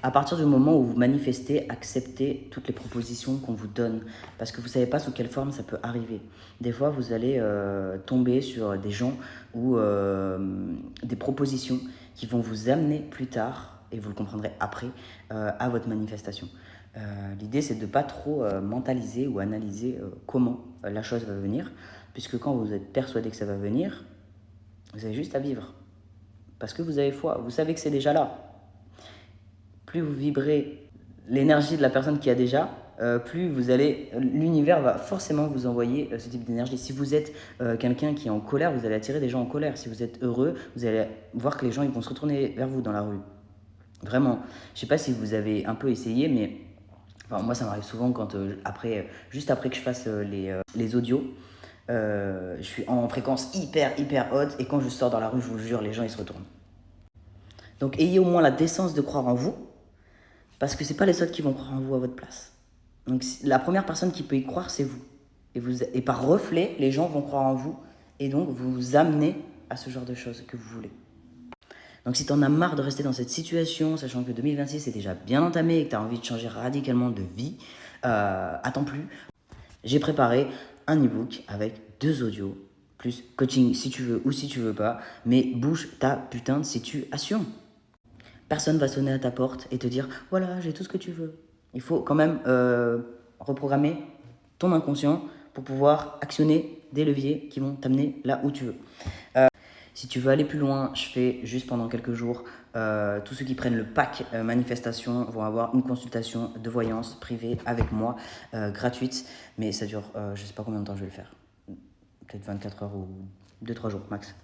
À partir du moment où vous manifestez, acceptez toutes les propositions qu'on vous donne. Parce que vous ne savez pas sous quelle forme ça peut arriver. Des fois, vous allez tomber sur des gens ou des propositions qui vont vous amener plus tard, et vous le comprendrez après, à votre manifestation. L'idée, c'est de ne pas trop mentaliser ou analyser comment la chose va venir, puisque quand vous êtes persuadé que ça va venir, vous avez juste à vivre. Parce que vous avez foi, vous savez que c'est déjà là. Plus vous vibrez l'énergie de la personne qui a déjà, plus vous allez, l'univers va forcément vous envoyer ce type d'énergie. Si vous êtes quelqu'un qui est en colère, vous allez attirer des gens en colère. Si vous êtes heureux, vous allez voir que les gens ils vont se retourner vers vous dans la rue. Vraiment. Je ne sais pas si vous avez un peu essayé, mais enfin, moi ça m'arrive souvent quand juste après que je fasse les audios, je suis en fréquence hyper haute, et quand je sors dans la rue, je vous jure, les gens ils se retournent. Donc ayez au moins la décence de croire en vous, parce que c'est pas les autres qui vont croire en vous à votre place. Donc la première personne qui peut y croire, c'est vous. Et par reflet, les gens vont croire en vous, et donc vous amenez à ce genre de choses que vous voulez. Donc si tu en as marre de rester dans cette situation, sachant que 2026 est déjà bien entamé et que tu as envie de changer radicalement de vie, attends plus. J'ai préparé un e-book avec 2 audios, plus coaching si tu veux ou si tu veux pas, mais bouge ta putain de situation. Personne va sonner à ta porte et te dire « Voilà, j'ai tout ce que tu veux ». Il faut quand même reprogrammer ton inconscient pour pouvoir actionner des leviers qui vont t'amener là où tu veux. Si tu veux aller plus loin, je fais juste pendant quelques jours, tous ceux qui prennent le pack manifestation vont avoir une consultation de voyance privée avec moi, gratuite, mais ça dure, je ne sais pas combien de temps je vais le faire, peut-être 24 heures ou 2-3 jours max.